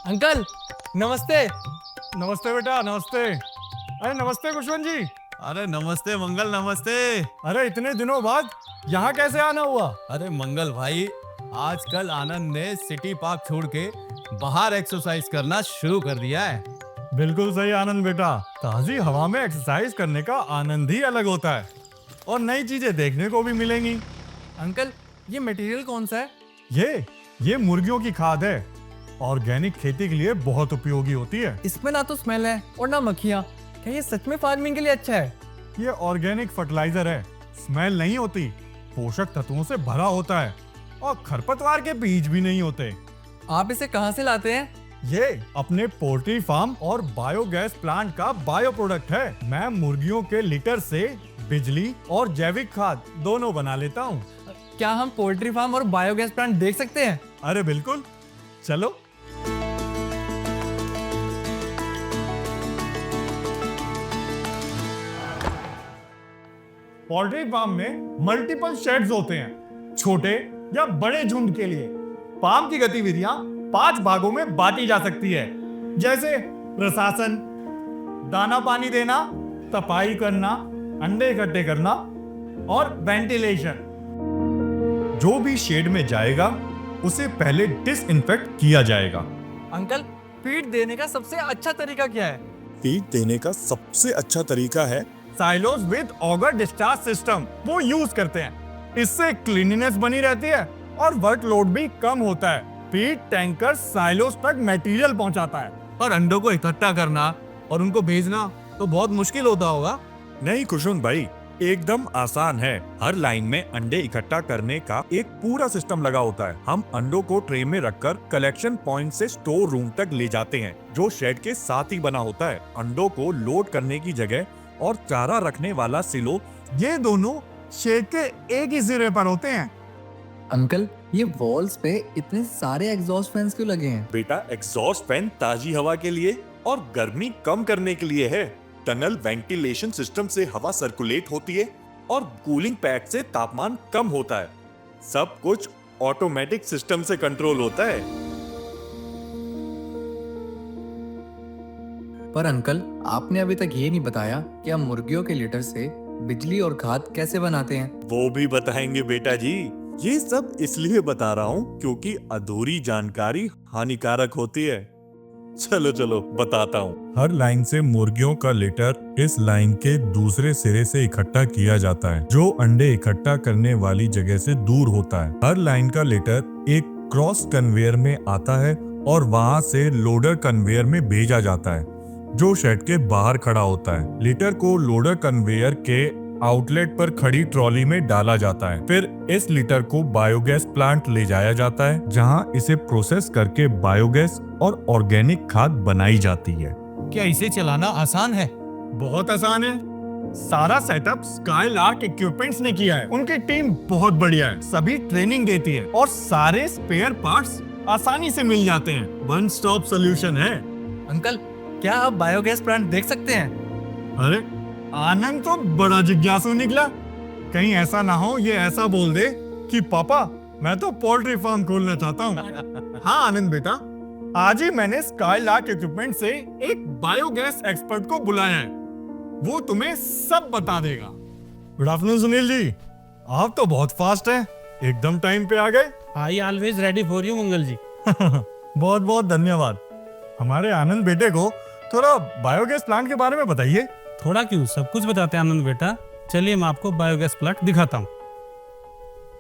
Uncle नमस्ते। नमस्ते बेटा, नमस्ते। अरे नमस्ते कुशवंत जी। अरे नमस्ते मंगल, नमस्ते। अरे इतने दिनों बाद यहाँ कैसे आना हुआ? अरे मंगल भाई, आजकल आनंद ने सिटी पार्क छोड़ के बाहर एक्सरसाइज करना शुरू कर दिया है। बिल्कुल सही आनंद बेटा, ताजी हवा में एक्सरसाइज करने का आनंद ही अलग होता है और नई चीजें देखने को भी मिलेंगी। अंकल ये मटेरियल कौन सा है? ये मुर्गियों की खाद है, ऑर्गेनिक खेती के लिए बहुत उपयोगी होती है। इसमें ना तो स्मेल है और ना मक्खियाँ। क्या ये सच में फार्मिंग के लिए अच्छा है? ये ऑर्गेनिक फर्टिलाइजर है, स्मेल नहीं होती, पोषक तत्वों से भरा होता है और खरपतवार के बीज भी नहीं होते। आप इसे कहाँ से लाते हैं? ये अपने पोल्ट्री फार्म और बायोगैस प्लांट का बायो प्रोडक्ट है। मैं मुर्गियों के लिटर से बिजली और जैविक खाद दोनों बना लेता हूँ। क्या हम पोल्ट्री फार्म और बायोगैस प्लांट देख सकते हैं? अरे बिल्कुल, चलो। पोल्ट्री फार्म में मल्टीपल शेड्स होते हैं, छोटे या बड़े झुंड के लिए। फार्म की गतिविधियां 5 भागों में बांटी जा सकती है, जैसे प्रशासन, दाना पानी देना, सफाई करना, अंडे इकट्ठे करना और वेंटिलेशन। जो भी शेड में जाएगा उसे पहले डिसइंफेक्ट किया जाएगा। अंकल फीड देने का सबसे अच्छा तरीका क्या है? फीड देने का सबसे अच्छा तरीका है silos with auger discharge system, वो यूज करते हैं। इससे क्लीनिनेस बनी रहती है और वर्कलोड भी कम होता है। फीड टैंकर साइलोस तक मटेरियल पहुंचाता है। और अंडों को इकट्ठा करना और उनको भेजना तो बहुत मुश्किल होता होगा। नहीं कुशुन भाई, एकदम आसान है। हर लाइन में अंडे इकट्ठा करने का एक पूरा सिस्टम लगा होता है। हम अंडों को ट्रे में रखकर कलेक्शन पॉइंट से स्टोर रूम तक ले जाते हैं, जो शेड के साथ ही बना होता है। अंडों को लोड करने की जगह और चारा रखने वाला सिलो, ये दोनों शेड के एक ही सिरे पर होते हैं। अंकल ये वॉल्स पे इतने सारे एग्जॉस्ट फैंस क्यों लगे हैं? बेटा एग्जॉस्ट फैन ताजी हवा के लिए और गर्मी कम करने के लिए है। टनल वेंटिलेशन सिस्टम से हवा सर्कुलेट होती है और कूलिंग पैड से तापमान कम होता है। सब कुछ ऑटोमेटिक सिस्टम से कंट्रोल होता है। पर अंकल आपने अभी तक ये नहीं बताया कि हम मुर्गियों के लिटर से बिजली और खाद कैसे बनाते हैं। वो भी बताएंगे बेटा जी। ये सब इसलिए बता रहा हूँ क्योंकि अधूरी जानकारी हानिकारक होती है। चलो चलो बताता हूँ। हर लाइन से मुर्गियों का लिटर इस लाइन के दूसरे सिरे से इकट्ठा किया जाता है, जो अंडे इकट्ठा करने वाली जगह से दूर होता है। हर लाइन का लिटर एक क्रॉस कन्वेयर में आता है और वहां से लोडर कन्वेयर में भेजा जाता है, जो शेड के बाहर खड़ा होता है। लिटर को लोडर कन्वेयर के आउटलेट पर खड़ी ट्रॉली में डाला जाता है। फिर इस लिटर को बायोगैस प्लांट ले जाया जाता है, जहां इसे प्रोसेस करके बायोगैस और ऑर्गेनिक खाद बनाई जाती है। क्या इसे चलाना आसान है? बहुत आसान है। सारा सेटअप स्काईलार्क इक्विपमेंट्स ने किया है। उनकी टीम बहुत बढ़िया है, सभी ट्रेनिंग देती है और सारे स्पेयर पार्ट्स आसानी से मिल जाते हैं। वन स्टॉप सोल्यूशन है। अंकल क्या आप बायोगैस प्लांट देख सकते हैं? अरे आनंद तो बड़ा जिज्ञासु निकला। कहीं ऐसा ना हो ये ऐसा बोल दे कि पापा मैं तो पोल्ट्री फार्म खोलना चाहता हूँ। हाँ आनंद बेटा, आज ही मैंने स्काईलार्क इक्विपमेंट से एक बायोगैस एक्सपर्ट को बुलाया है। वो तुम्हें सब बता देगा। गुड आफ्टरनून सुनील जी, आप तो बहुत फास्ट हैं, एकदम टाइम पे आ गए। I always ready for you Mangal ji. बहुत बहुत धन्यवाद। हमारे आनंद बेटे को थोड़ा बायोगैस प्लांट के बारे में बताइए। थोड़ा क्यों, सब कुछ बताते हैं आनंद बेटा। चलिए मैं आपको बायोगैस प्लांट दिखाता हूँ।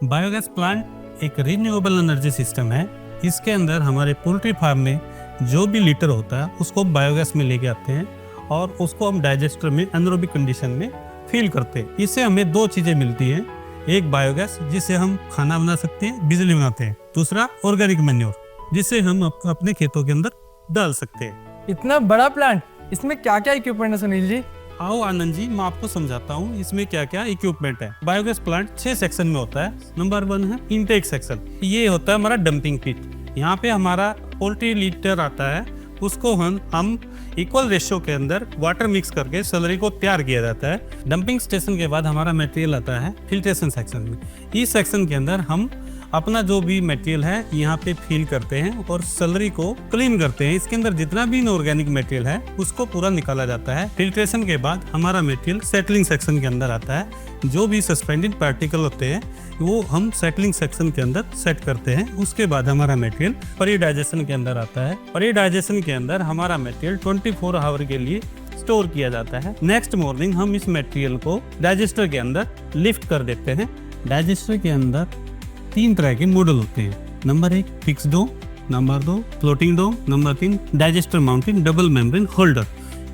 बायोगैस प्लांट एक रिन्यूएबल एनर्जी सिस्टम है। इसके अंदर हमारे पोल्ट्री फार्म में जो भी लिटर होता है उसको बायोगैस में लेके आते हैं और उसको हम डाइजेस्टर में एनारोबिक कंडीशन में फील करते हैं। इससे हमें 2 चीजें मिलती हैं। एक बायोगैस जिससे हम खाना बना सकते हैं, बिजली बनाते हैं। दूसरा ऑर्गेनिक मैन्योर, जिसे हम अपने खेतों के अंदर डाल सकते हैं। इतना बड़ा प्लांट, इसमें क्या क्या इक्विपमेंट है सुनील जी? आओ आनंद जी मैं आपको समझाता हूँ इसमें क्या क्या इक्विपमेंट है। बायोगैस प्लांट 6 सेक्शन में होता है। नंबर 1 है इनटेक सेक्शन। ये होता है हमारा डंपिंग पिट। यहाँ पे हमारा पोल्ट्री लीटर आता है, उसको हम इक्वल रेशियो के अंदर वाटर मिक्स करके स्लरी को तैयार किया जाता है। डंपिंग स्टेशन के बाद हमारा मटेरियल आता है फिल्ट्रेशन सेक्शन में। इस सेक्शन के अंदर हम अपना जो भी मटेरियल है यहाँ पे फिल करते हैं और स्लरी को क्लीन करते हैं। इसके अंदर जितना भी इनऑर्गेनिक मटेरियल है उसको पूरा निकाला जाता है। फिल्ट्रेशन के बाद हमारा मटेरियल सेटलिंग सेक्शन के अंदर आता है। जो भी सस्पेंडेड पार्टिकल होते हैं वो हम सेटलिंग सेक्शन के अंदर सेट करते हैं। उसके बाद हमारा मटेरियल प्री डाइजेशन के अंदर आता है। प्री डाइजेशन के अंदर हमारा मटेरियल 24 आवर के लिए स्टोर किया जाता है। नेक्स्ट मॉर्निंग हम इस मटेरियल को डाइजेस्टर के अंदर लिफ्ट कर देते हैं। डाइजेस्टर के अंदर 3 तरह के मॉडल होते हैं। Number 1 fix dome, number 2 floating dome, number 3 digester mounted double membrane holder.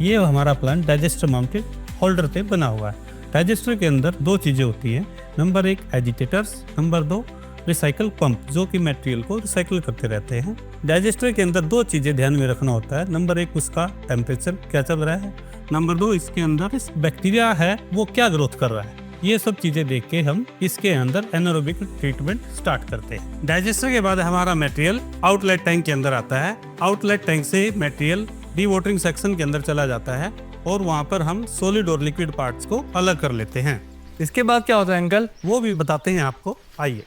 ये हमारा प्लांट डाइजेस्टर माउंटेड होल्डर पे बना हुआ है। डाइजेस्टर के अंदर 2 चीज़ें होती हैं। Number 1 agitators, number 2 recycle pump, जो कि मटेरियल को रिसाइकिल करते रहते हैं। डाइजेस्टर के अंदर 2 चीज़ें ध्यान में रखना होता है। नंबर 1 उसका टेम्परेचर क्या चल रहा है, नंबर 2 इसके अंदर इस बैक्टीरिया है वो क्या ग्रोथ कर रहा है। ये सब चीज़ें देख के हम इसके अंदर एनारोबिक ट्रीटमेंट स्टार्ट करते हैं। डाइजेस्टर के बाद हमारा मटेरियल आउटलेट टैंक के अंदर आता है। आउटलेट टैंक से मटेरियल डीवाटरिंग सेक्शन के अंदर चला जाता है और वहाँ पर हम सॉलिड और लिक्विड पार्ट्स को अलग कर लेते हैं। इसके बाद क्या होता है अंकल? वो भी बताते हैं आपको, आइए।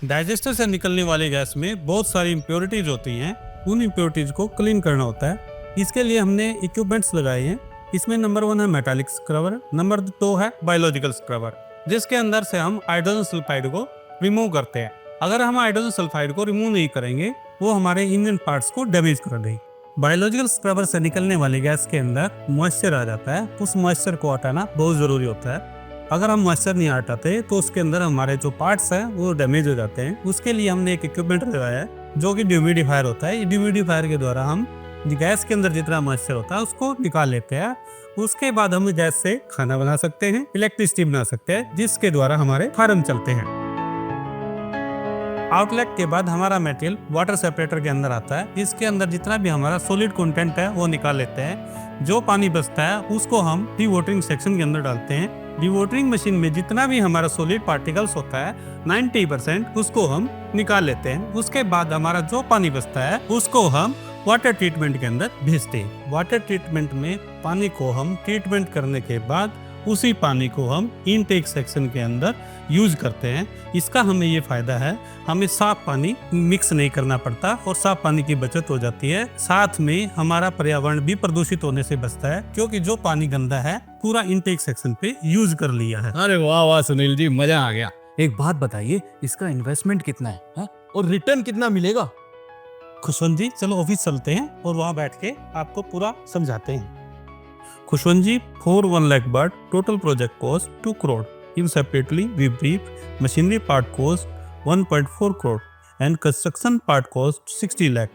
डाइजेस्टर से निकलने वाली गैस में बहुत सारी इम्प्योरिटीज होती हैं। उन इम्प्योरिटीज को क्लीन करना होता है। इसके लिए हमने इक्विपमेंट्स लगाए हैं। इसमें नंबर 1 है मेटालिक स्क्रबर, नंबर 2 है बायोलॉजिकल स्क्रबर, जिसके अंदर से हम हाइड्रोजन सल्फाइड को रिमूव करते हैं। अगर हम हाइड्रोजन सल्फाइड को रिमूव नहीं करेंगे वो हमारे इंजन पार्ट्स को डैमेज कर देगी। बायोलॉजिकल स्क्रबर से निकलने वाली गैस के अंदर मॉइस्चर आ जाता है। उस मॉइस्चर को हटाना बहुत ज़रूरी होता है। अगर हम मॉइस्चर नहीं हटाते तो उसके अंदर हमारे जो पार्ट्स हैं वो डैमेज हो जाते हैं। उसके लिए हमने एक इक्विपमेंट लगाया है जो कि ह्यूमिडिफायर होता है। ह्यूमिडिफायर के द्वारा हम गैस के अंदर जितना मॉइस्चर होता है उसको निकाल लेते हैं। उसके बाद हम गैस से खाना बना सकते हैं, इलेक्ट्रिसिटी बना सकते हैं, जिसके द्वारा हमारे फार्म चलते हैं। आउटलेट के बाद हमारा मटेरियल वाटर सेपरेटर के अंदर आता है। इसके अंदर जितना भी हमारा सॉलिड कंटेंट है वो निकाल लेते हैं। जो पानी बचता है उसको हम डीवाटरिंग सेक्शन के अंदर डालते हैं। डीवाटरिंग मशीन में जितना भी हमारा सॉलिड पार्टिकल्स होता है 90% उसको हम निकाल लेते हैं। उसके बाद हमारा जो पानी बचता है उसको हम वाटर ट्रीटमेंट के अंदर भेजते हैं। वाटर ट्रीटमेंट में पानी को हम ट्रीटमेंट करने के बाद उसी पानी को हम इनटेक सेक्शन के अंदर यूज करते हैं। इसका हमें ये फायदा है, हमें साफ पानी मिक्स नहीं करना पड़ता और साफ पानी की बचत हो जाती है। साथ में हमारा पर्यावरण भी प्रदूषित होने से बचता है, क्योंकि जो पानी गंदा है पूरा इनटेक सेक्शन पे यूज कर लिया है। अरे वाह वाह सुनील जी, मजा आ गया। एक बात बताइए, इसका इन्वेस्टमेंट कितना है हा? और रिटर्न कितना मिलेगा? खुशवंत जी चलो ऑफिस चलते हैं और वहाँ बैठ के आपको पूरा समझाते हैं। खुशवंत जी, for 1 lakh baht, total project cost 2 crore. In separately, we brief machinery part cost 1.4 crore and construction part cost 60 lakh.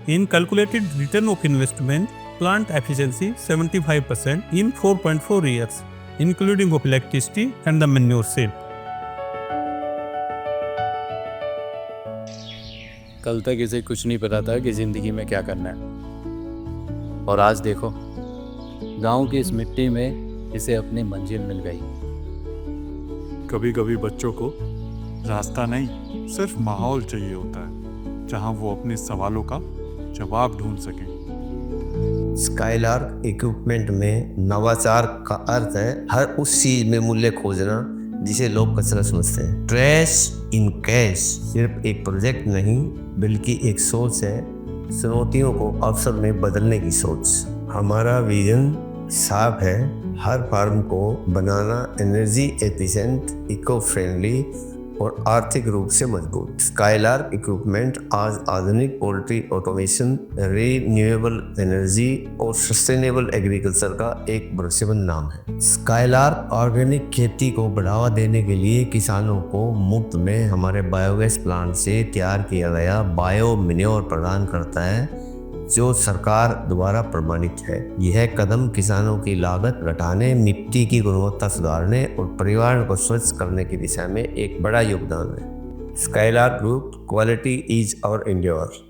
In calculated return of investment, plant efficiency 75% in 4.4 years, including of electricity and the manure sale. कल तक इसे कुछ नहीं पता था कि जिंदगी में क्या करना है, और आज देखो गांव की इस मिट्टी में इसे अपनी मंजिल मिल गई। कभी कभी बच्चों को रास्ता नहीं सिर्फ माहौल चाहिए होता है जहां वो अपने सवालों का जवाब ढूंढ सकें। स्काईलार्क इक्विपमेंट में नवाचार का अर्थ है हर उस चीज में मूल्य खोजना जिसे लोग कचरा समझते हैं। ट्रैश इन कैश सिर्फ एक प्रोजेक्ट नहीं बल्कि एक सोच है, चुनौतियों को अवसर में बदलने की सोच। हमारा विजन साफ है, हर फार्म को बनाना एनर्जी एफिशिएंट, इको फ्रेंडली और आर्थिक रूप से मजबूत। स्काईलार्क इक्विपमेंट आज आधुनिक पोल्ट्री ऑटोमेशन, रीन्यूएबल एनर्जी और सस्टेनेबल एग्रीकल्चर का एक भरोसेमंद नाम है। स्काईलार्क ऑर्गेनिक खेती को बढ़ावा देने के लिए किसानों को मुफ्त में हमारे बायोगैस प्लांट से तैयार किया गया बायो मैन्योर प्रदान करता है, जो सरकार द्वारा प्रमाणित है। यह कदम किसानों की लागत घटाने, मिट्टी की गुणवत्ता सुधारने और पर्यावरण को स्वच्छ करने की दिशा में एक बड़ा योगदान है। Skylark group, quality is our Endeavour.